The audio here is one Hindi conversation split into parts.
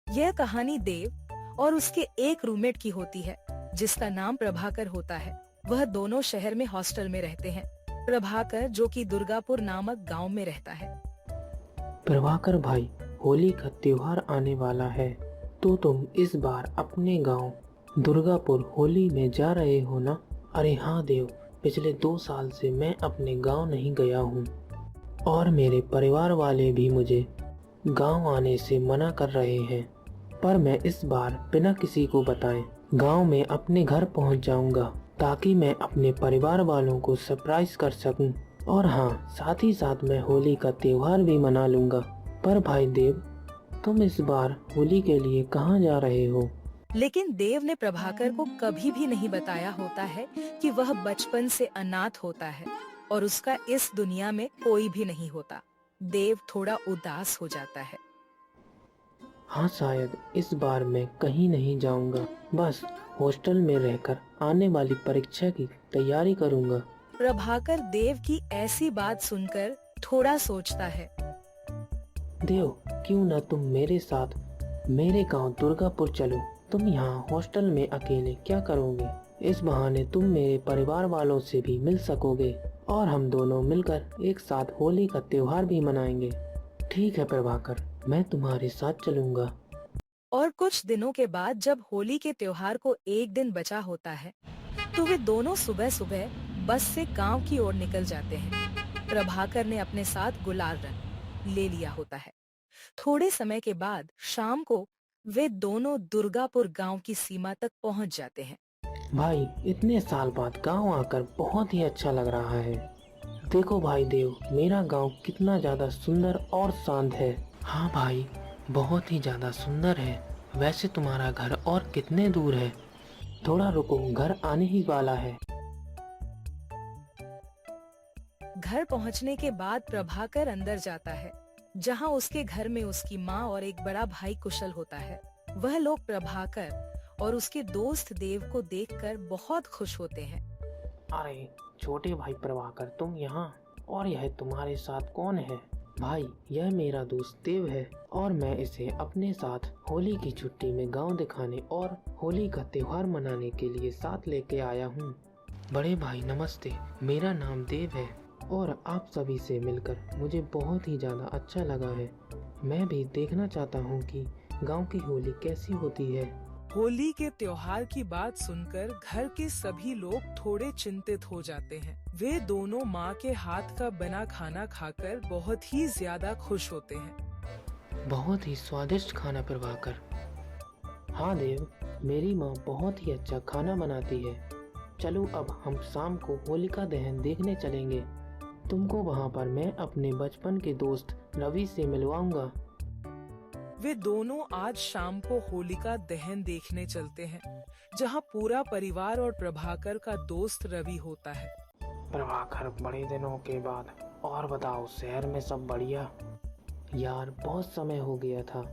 यह कहानी देव और उसके एक रूममेट की होती है जिसका नाम प्रभाकर होता है। वह दोनों शहर में हॉस्टल में रहते हैं। प्रभाकर जो कि दुर्गापुर नामक गांव में रहता है। प्रभाकर भाई, होली का त्योहार आने वाला है, तो तुम इस बार अपने गांव दुर्गापुर होली में जा रहे हो ना? अरे हाँ देव, पिछले 2 साल से मैं अपने गांव नहीं गया हूँ और मेरे परिवार वाले भी मुझे गांव आने से मना कर रहे हैं। पर मैं इस बार बिना किसी को बताए गांव में अपने घर पहुंच जाऊंगा ताकि मैं अपने परिवार वालों को सरप्राइज कर सकूं। और हाँ, साथ ही साथ मैं होली का त्योहार भी मना लूंगा। पर भाई देव, तुम इस बार होली के लिए कहाँ जा रहे हो? लेकिन देव ने प्रभाकर को कभी भी नहीं बताया होता है कि वह बचपन से अनाथ होता है और उसका इस दुनिया में कोई भी नहीं होता। देव थोड़ा उदास हो जाता है। हाँ, शायद इस बार मैं कहीं नहीं जाऊंगा, बस हॉस्टल में रहकर आने वाली परीक्षा की तैयारी करूंगा। प्रभाकर देव की ऐसी बात सुनकर थोड़ा सोचता है। देव, क्यों न तुम मेरे साथ मेरे गांव दुर्गापुर चलो। तुम यहाँ हॉस्टल में अकेले क्या करोगे? इस बहाने तुम मेरे परिवार वालों से भी मिल सकोगे और हम दोनों मिलकर एक साथ होली का त्योहार भी मनाएंगे। ठीक है प्रभाकर, मैं तुम्हारे साथ चलूंगा। और कुछ दिनों के बाद जब होली के त्योहार को एक दिन बचा होता है तो वे दोनों सुबह सुबह बस से गांव की ओर निकल जाते हैं। प्रभाकर ने अपने साथ गुलाल रंग ले लिया होता है। थोड़े समय के बाद शाम को वे दोनों दुर्गापुर गांव की सीमा तक पहुंच जाते हैं। भाई, इतने साल बाद गांव आकर बहुत ही अच्छा लग रहा है। देखो भाई देव, मेरा गांव कितना ज्यादा सुंदर और शांत है। हाँ भाई, बहुत ही ज्यादा सुंदर है। वैसे तुम्हारा घर और कितने दूर है? थोड़ा रुको, घर आने ही वाला है। घर पहुंचने के बाद प्रभाकर अंदर जाता है जहां उसके घर में उसकी माँ और एक बड़ा भाई कुशल होता है। वह लोग प्रभाकर और उसके दोस्त देव को देखकर बहुत खुश होते हैं। अरे छोटे भाई प्रभाकर, तुम यहाँ? और यह तुम्हारे साथ कौन है? भाई, यह मेरा दोस्त देव है और मैं इसे अपने साथ होली की छुट्टी में गांव दिखाने और होली का त्योहार मनाने के लिए साथ लेके आया हूँ। बड़े भाई नमस्ते, मेरा नाम देव है और आप सभी से मिलकर मुझे बहुत ही ज़्यादा अच्छा लगा है। मैं भी देखना चाहता हूँ कि गांव की होली कैसी होती है। होली के त्योहार की बात सुनकर घर के सभी लोग थोड़े चिंतित हो जाते हैं। वे दोनों माँ के हाथ का बना खाना खाकर बहुत ही ज्यादा खुश होते हैं। बहुत ही स्वादिष्ट खाना प्रभाकर। हाँ देव, मेरी माँ बहुत ही अच्छा खाना बनाती है। चलो अब हम शाम को होलिका दहन देखने चलेंगे। तुमको वहाँ पर मैं अपने बचपन के दोस्त रवि से मिलवाऊंगा। वे दोनों आज शाम को होलिका दहन देखने चलते हैं जहाँ पूरा परिवार और प्रभाकर का दोस्त रवि होता है। प्रभाकर, बड़े दिनों के बाद। और बताओ, शहर में सब बढ़िया? यार, बहुत समय हो गया था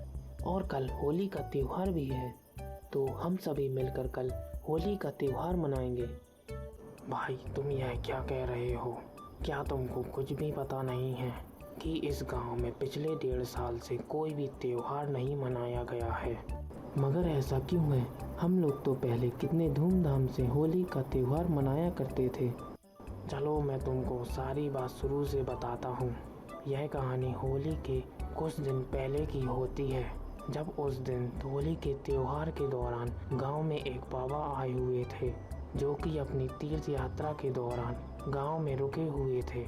और कल होली का त्योहार भी है, तो हम सभी मिलकर कल होली का त्योहार मनाएंगे। भाई, तुम यह क्या कह रहे हो? क्या तुमको कुछ भी पता नहीं है कि इस गांव में पिछले 1.5 साल से कोई भी त्योहार नहीं मनाया गया है? मगर ऐसा क्यों है? हम लोग तो पहले कितने धूमधाम से होली का त्योहार मनाया करते थे। चलो मैं तुमको सारी बात शुरू से बताता हूँ। यह कहानी होली के कुछ दिन पहले की होती है, जब उस दिन होली के त्योहार के दौरान गांव में एक बाबा आए हुए थे जो कि अपनी तीर्थ यात्रा के दौरान गांव में रुके हुए थे।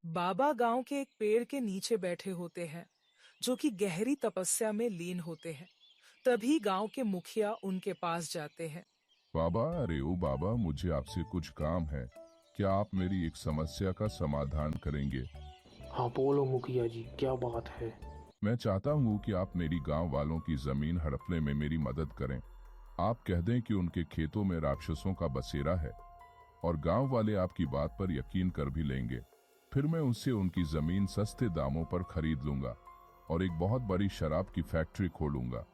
बाबा गांव के एक पेड़ के नीचे बैठे होते हैं जो कि गहरी तपस्या में लीन होते हैं। तभी गांव के मुखिया उनके पास जाते हैं। बाबा, अरे ओ बाबा, मुझे आपसे कुछ काम है। क्या आप मेरी एक समस्या का समाधान करेंगे? हाँ बोलो मुखिया जी, क्या बात है? मैं चाहता हूँ कि आप मेरी गांव वालों की जमीन हड़पने में मेरी मदद करें। आप कह दें कि उनके खेतों में राक्षसों का बसेरा है और गांव वाले आपकी बात पर यकीन कर भी लेंगे। फिर मैं उनसे उनकी जमीन सस्ते दामों पर खरीद लूंगा और एक बहुत बड़ी शराब की फैक्ट्री खोलूंगा।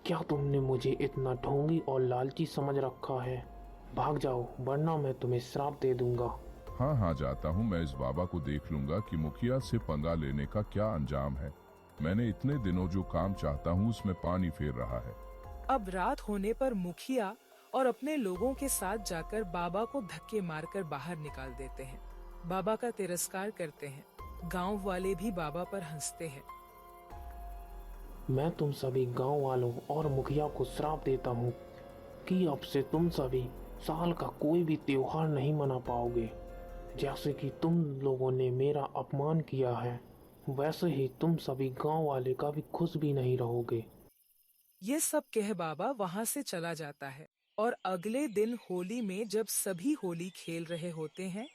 क्या तुमने मुझे इतना ढोंगी और लालची समझ रखा है? भाग जाओ, वरना मैं तुम्हें श्राप दे दूंगा। हाँ हाँ जाता हूँ, मैं इस बाबा को देख लूंगा कि मुखिया से पंगा लेने का क्या अंजाम है। मैंने इतने दिनों जो काम चाहता हूँ उसमें पानी फेर रहा है। अब रात होने पर मुखिया और अपने लोगों के साथ जाकर बाबा को धक्के मारकर बाहर निकाल देते हैं। बाबा का तिरस्कार करते हैं। गांव वाले भी बाबा पर हंसते हैं। मैं तुम सभी गांव वालों और मुखिया को श्राप देता हूँ कि अब से तुम सभी साल का कोई भी त्योहार नहीं मना पाओगे। जैसे कि तुम लोगों ने मेरा अपमान किया है, वैसे ही तुम सभी गांव वाले का भी खुश भी नहीं रहोगे। ये सब कह बाबा वहां से चला जाता है। और अगले दिन होली में जब सभी होली खेल रहे होते हैं,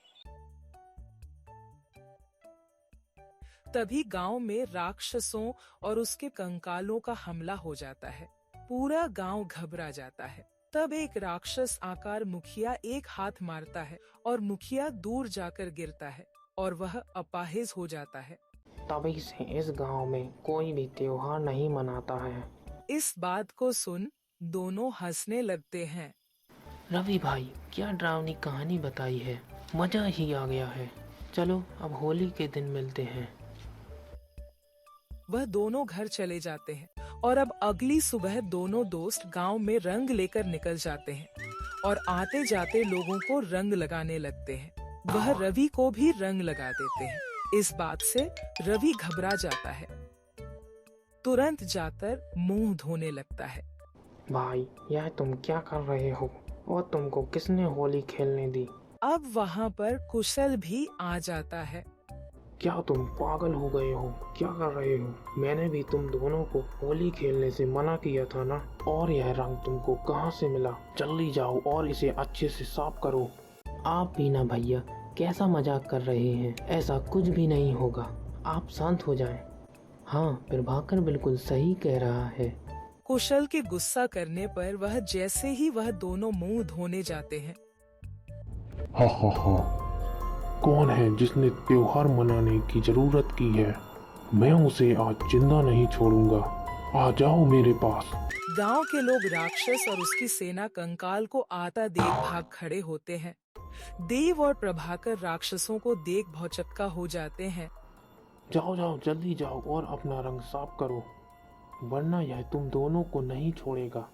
तभी गांव में राक्षसों और उसके कंकालों का हमला हो जाता है। पूरा गांव घबरा जाता है। तब एक राक्षस आकार मुखिया एक हाथ मारता है और मुखिया दूर जाकर गिरता है और वह अपाहिज हो जाता है। तभी से इस गांव में कोई भी त्योहार नहीं मनाता है। इस बात को सुन दोनों हंसने लगते हैं। रवि भाई, क्या डरावनी कहानी बताई है, मजा ही आ गया है। चलो अब होली के दिन मिलते हैं। वह दोनों घर चले जाते हैं और अब अगली सुबह दोनों दोस्त गांव में रंग लेकर निकल जाते हैं और आते जाते लोगों को रंग लगाने लगते हैं। वह रवि को भी रंग लगा देते हैं। इस बात से रवि घबरा जाता है। तुरंत जाकर मुंह धोने लगता है। भाई, यह तुम क्या कर रहे हो और तुमको किसने होली खेलने दी? अब वहाँ पर कुशल भी आ जाता है। क्या तुम पागल हो गए हो? क्या कर रहे हो? मैंने भी तुम दोनों को होली खेलने से मना किया था ना। और यह रंग तुमको कहाँ से मिला? जल्दी जाओ और इसे अच्छे से साफ करो। आप भी ना भैया, कैसा मजाक कर रहे हैं? ऐसा कुछ भी नहीं होगा, आप शांत हो जाएं। हाँ, प्रभाकर बिल्कुल सही कह रहा है। कुशल के गुस्सा करने पर वह जैसे ही वह दोनों मुंह धोने जाते हैं, हा हा हा, कौन है जिसने त्योहार मनाने की जरूरत की है? मैं उसे आज जिंदा नहीं छोड़ूंगा। आ जाओ मेरे पास। गांव के लोग राक्षस और उसकी सेना कंकाल को आता देख भाग खड़े होते हैं। देव और प्रभाकर राक्षसों को देख भौचक्का हो जाते हैं। जाओ जाओ, जल्दी जाओ और अपना रंग साफ करो, वरना यह तुम दोनों को नहीं छोड़ेगा।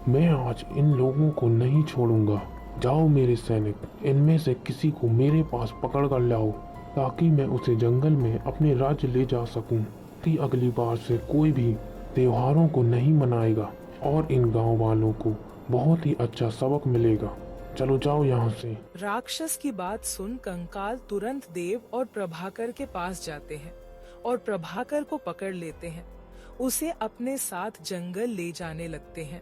मैं आज इन लोगों को नहीं छोड़ूंगा। जाओ मेरे सैनिक, इनमें से किसी को मेरे पास पकड़ कर लाओ ताकि मैं उसे जंगल में अपने राज्य ले जा सकूं। कि अगली बार से कोई भी त्योहारों को नहीं मनाएगा और इन गांव वालों को बहुत ही अच्छा सबक मिलेगा। चलो जाओ यहाँ से। राक्षस की बात सुन कंकाल तुरंत देव और प्रभाकर के पास जाते हैं और प्रभाकर को पकड़ लेते हैं। उसे अपने साथ जंगल ले जाने लगते हैं।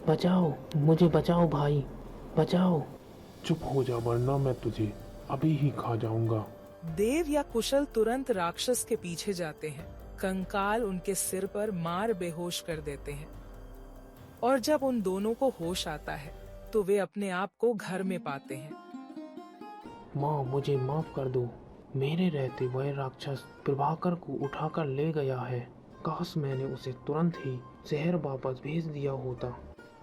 बचाओ, मुझे बचाओ भाई, बचाओ। चुप हो जा, वरना मैं तुझे अभी ही खा जाऊंगा। देव या कुशल तुरंत राक्षस के पीछे जाते हैं। कंकाल उनके सिर पर मार बेहोश कर देते हैं और जब उन दोनों को होश आता है तो वे अपने आप को घर में पाते हैं। माँ, मुझे माफ कर दो। मेरे रहते वह राक्षस प्रभाकर को उठाकर ले गया है। काश मैंने उसे तुरंत ही शहर वापस भेज दिया होता।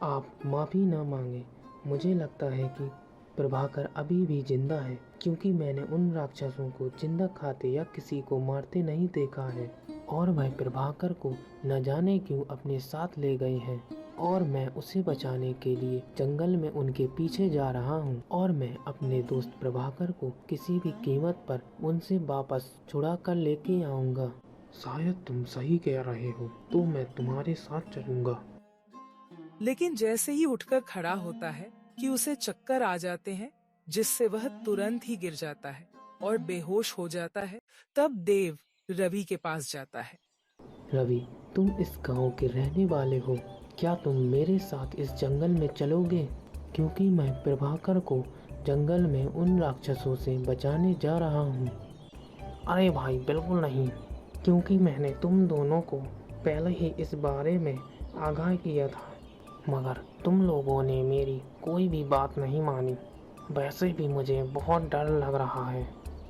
आप माफी ना मांगे। मुझे लगता है कि प्रभाकर अभी भी जिंदा है, क्योंकि मैंने उन राक्षसों को जिंदा खाते या किसी को मारते नहीं देखा है। और वह प्रभाकर को न जाने क्यों अपने साथ ले गए हैं और मैं उसे बचाने के लिए जंगल में उनके पीछे जा रहा हूँ। और मैं अपने दोस्त प्रभाकर को किसी भी कीमत पर उनसे वापस छुड़ा कर लेके आऊँगा। शायद तुम सही कह रहे हो, तो मैं तुम्हारे साथ चलूँगा। लेकिन जैसे ही उठकर खड़ा होता है कि उसे चक्कर आ जाते हैं, जिससे वह तुरंत ही गिर जाता है और बेहोश हो जाता है। तब देव रवि के पास जाता है। रवि, तुम इस गांव के रहने वाले हो, क्या तुम मेरे साथ इस जंगल में चलोगे? क्योंकि मैं प्रभाकर को जंगल में उन राक्षसों से बचाने जा रहा हूँ। अरे भाई, बिल्कुल नहीं, क्योंकि मैंने तुम दोनों को पहले ही इस बारे में आगाह किया था, मगर तुम लोगों ने मेरी कोई भी बात नहीं मानी। वैसे भी मुझे बहुत डर लग रहा है,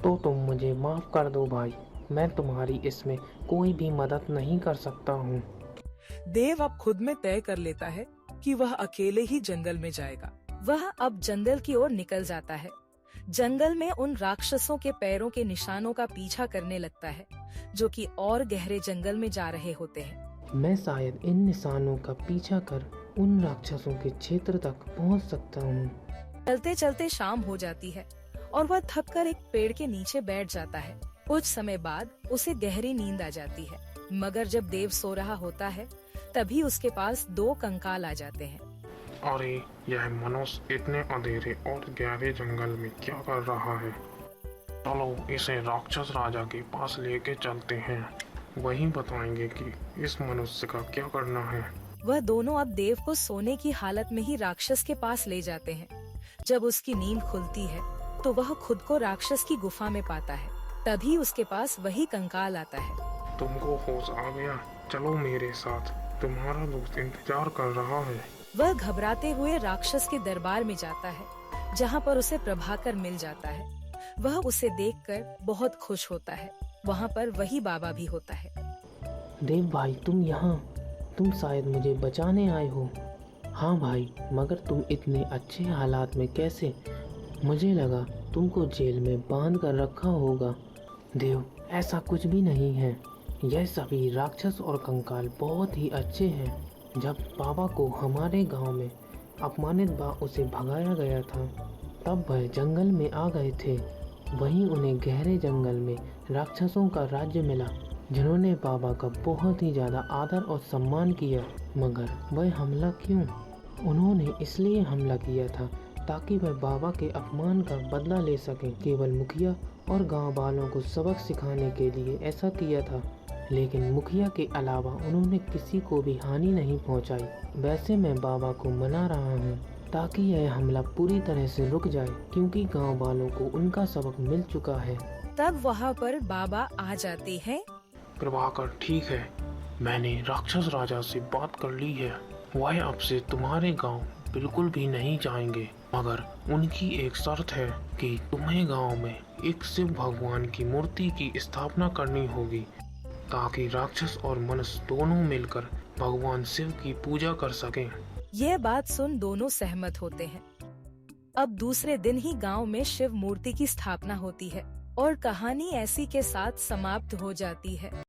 तो तुम मुझे माफ़ कर दो भाई। मैं तुम्हारी इसमें कोई भी मदद नहीं कर सकता हूँ। देव अब खुद में तय कर लेता है कि वह अकेले ही जंगल में जाएगा। वह अब जंगल की ओर निकल जाता है। जंगल में उन राक्षसों के पैरों के निशानों का पीछा करने लगता है, जो कि और गहरे जंगल में जा रहे होते हैं। मैं शायद इन निशानों का पीछा कर उन राक्षसों के क्षेत्र तक पहुंच सकता हूं। चलते चलते शाम हो जाती है और वह थक कर एक पेड़ के नीचे बैठ जाता है। कुछ समय बाद उसे गहरी नींद आ जाती है, मगर जब देव सो रहा होता है तभी उसके पास 2 कंकाल आ जाते हैं। अरे यह मनुष्य इतने अंधेरे और गहरे जंगल में क्या कर रहा है? चलो इसे राक्षस राजा के पास लेके चलते हैं, वही बताएंगे कि इस मनुष्य का क्या करना है। वह दोनों अब देव को सोने की हालत में ही राक्षस के पास ले जाते हैं। जब उसकी नींद खुलती है तो वह खुद को राक्षस की गुफा में पाता है। तभी उसके पास वही कंकाल आता है। तुमको होश आ गया? चलो मेरे साथ, तुम्हारा दोस्त इंतजार कर रहा है। वह घबराते हुए राक्षस के दरबार में जाता है, जहाँ पर उसे प्रभाकर मिल जाता है। वह उसे देखकर बहुत खुश होता है। वहाँ पर वही बाबा भी होता है। देव भाई तुम यहाँ, तुम शायद मुझे बचाने आए हो। हाँ भाई, मगर तुम इतने अच्छे हालात में कैसे? मुझे लगा तुमको जेल में बांध कर रखा होगा। देव, ऐसा कुछ भी नहीं है। यह सभी राक्षस और कंकाल बहुत ही अच्छे हैं। जब बाबा को हमारे गांव में अपमानित उसे भगाया गया था, तब वह जंगल में आ गए थे। वहीं उन्हें गहरे जंगल में राक्षसों का राज्य मिला, जिन्होंने बाबा का बहुत ही ज़्यादा आदर और सम्मान किया। मगर वह हमला क्यों? उन्होंने इसलिए हमला किया था ताकि वह बाबा के अपमान का बदला ले सकें। केवल मुखिया और गांव वालों को सबक सिखाने के लिए ऐसा किया था, लेकिन मुखिया के अलावा उन्होंने किसी को भी हानि नहीं पहुंचाई। वैसे मैं बाबा को मना रहा हूं ताकि यह हमला पूरी तरह से रुक जाए, क्योंकि गांव वालों को उनका सबक मिल चुका है। तब वहाँ पर बाबा आ जाते हैं। प्रभाकर, ठीक है, मैंने राक्षस राजा से बात कर ली है। वह अब से तुम्हारे गांव बिल्कुल भी नहीं जाएंगे, मगर उनकी एक शर्त है कि तुम्हें गांव में एक शिव भगवान की मूर्ति की स्थापना करनी होगी, ताकि राक्षस और मनुष्य दोनों मिलकर भगवान शिव की पूजा कर सकें। यह बात सुन दोनों सहमत होते हैं। अब दूसरे दिन ही गांव में शिव मूर्ति की स्थापना होती है और कहानी ऐसी के साथ समाप्त हो जाती है।